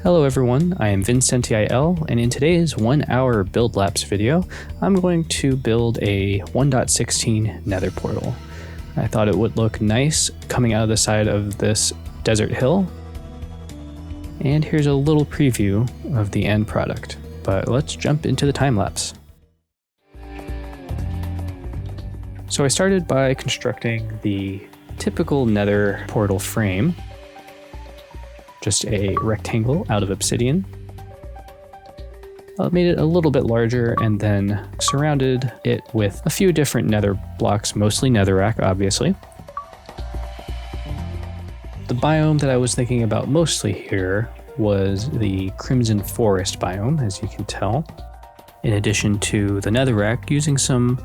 Hello everyone, I am Vincentiil, and in today's 1 hour Build Lapse video, I'm going to build a 1.16 Nether Portal. I thought it would look nice coming out of the side of this desert hill. And here's a little preview of the end product, but let's jump into the time lapse. So I started by constructing the typical Nether Portal frame. Just a rectangle out of obsidian. I made it a little bit larger and then surrounded it with a few different nether blocks, mostly netherrack, obviously. The biome that I was thinking about mostly here was the Crimson Forest biome, as you can tell. In addition to the netherrack, using some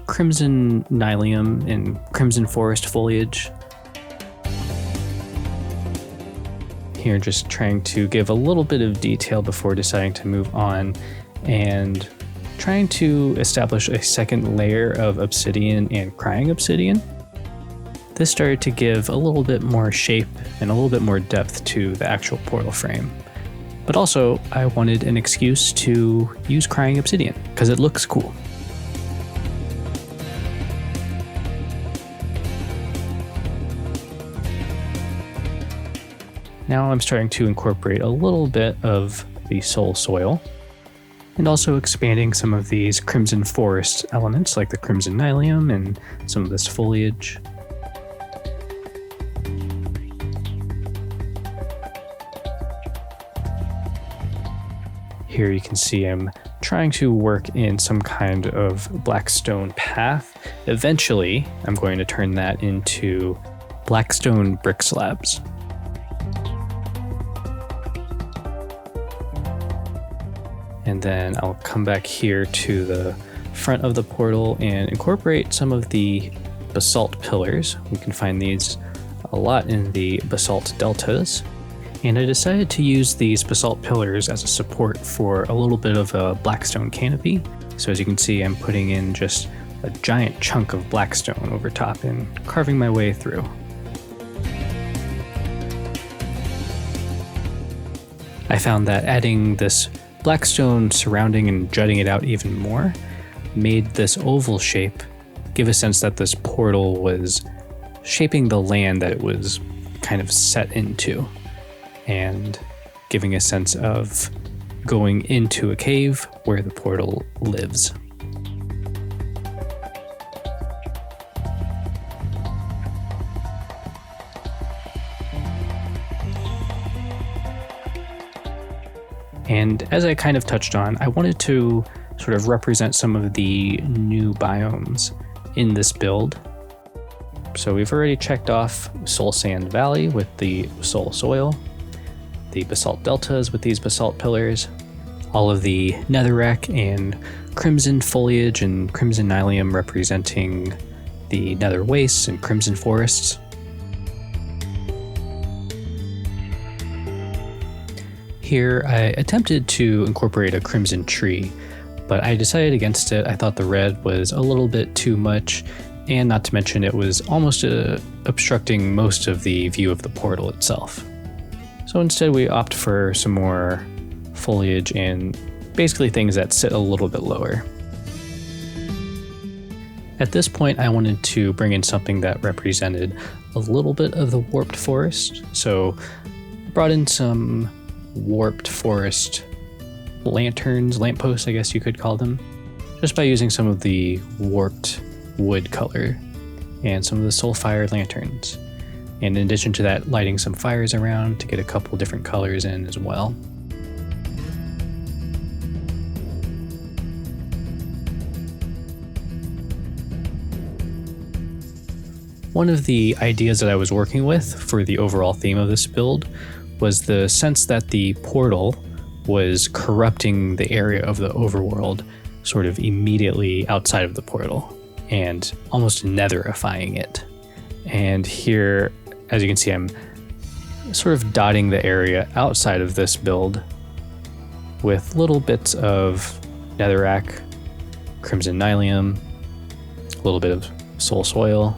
Crimson Nylium and Crimson Forest foliage. Here just trying to give a little bit of detail before deciding to move on and trying to establish a second layer of obsidian and crying obsidian. This started to give a little bit more shape and a little bit more depth to the actual portal frame. But also I wanted an excuse to use crying obsidian because it looks cool. Now I'm starting to incorporate a little bit of the soul soil and also expanding some of these Crimson Forest elements like the Crimson Nylium and some of this foliage. Here you can see I'm trying to work in some kind of black stone path. Eventually, I'm going to turn that into blackstone brick slabs. And then I'll come back here to the front of the portal and incorporate some of the basalt pillars. We can find these a lot in the basalt deltas. And I decided to use these basalt pillars as a support for a little bit of a blackstone canopy. So as you can see, I'm putting in just a giant chunk of blackstone over top and carving my way through. I found that adding this blackstone surrounding and jutting it out even more made this oval shape give a sense that this portal was shaping the land that it was kind of set into and giving a sense of going into a cave where the portal lives. And as I kind of touched on, I wanted to sort of represent some of the new biomes in this build. So we've already checked off Soul Sand Valley with the soul soil, the basalt deltas with these basalt pillars, all of the netherrack and crimson foliage and crimson nylium representing the nether wastes and crimson forests. Here, I attempted to incorporate a crimson tree, but I decided against it. I thought the red was a little bit too much, and not to mention it was almost obstructing most of the view of the portal itself. So instead we opt for some more foliage and basically things that sit a little bit lower. At this point, I wanted to bring in something that represented a little bit of the warped forest, so I brought in some warped forest lanterns, lampposts I guess you could call them, just by using some of the warped wood color and some of the soul-fired lanterns. And in addition to that, lighting some fires around to get a couple different colors in as well. One of the ideas that I was working with for the overall theme of this build was the sense that the portal was corrupting the area of the overworld sort of immediately outside of the portal and almost netherifying it. And here, as you can see, I'm sort of dotting the area outside of this build with little bits of netherrack, crimson nylium, a little bit of soul soil,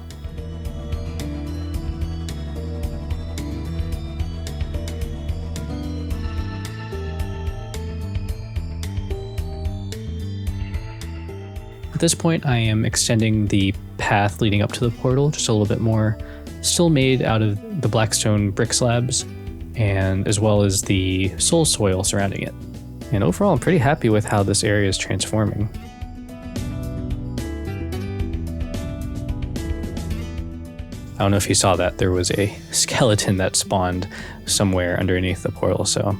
At this point, I am extending the path leading up to the portal just a little bit more, still made out of the blackstone brick slabs, and as well as the soul soil surrounding it. And overall, I'm pretty happy with how this area is transforming. I don't know if you saw that, there was a skeleton that spawned somewhere underneath the portal, so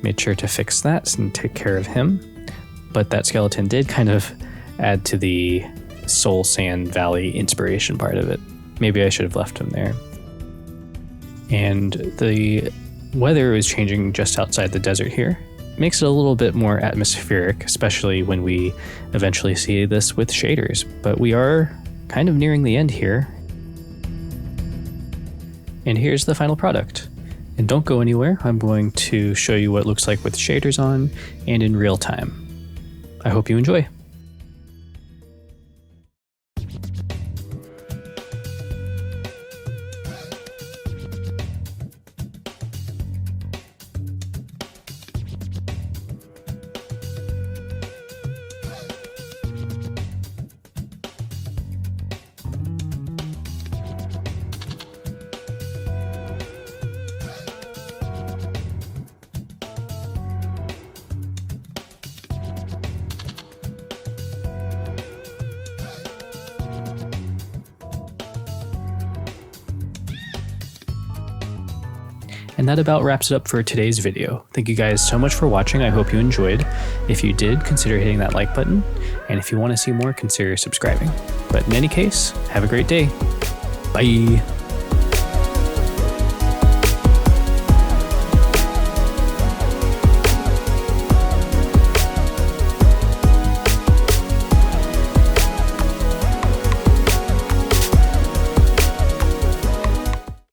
made sure to fix that and take care of him. But that skeleton did kind of add to the Soul Sand Valley inspiration part of it. Maybe I should have left him there. And the weather is changing just outside the desert here. Makes it a little bit more atmospheric, especially when we eventually see this with shaders. But we are kind of nearing the end here. And here's the final product. And don't go anywhere, I'm going to show you what it looks like with shaders on and in real time. I hope you enjoy. And that about wraps it up for today's video. Thank you guys so much for watching. I hope you enjoyed. If you did, consider hitting that like button. And if you want to see more, consider subscribing. But in any case, have a great day. Bye.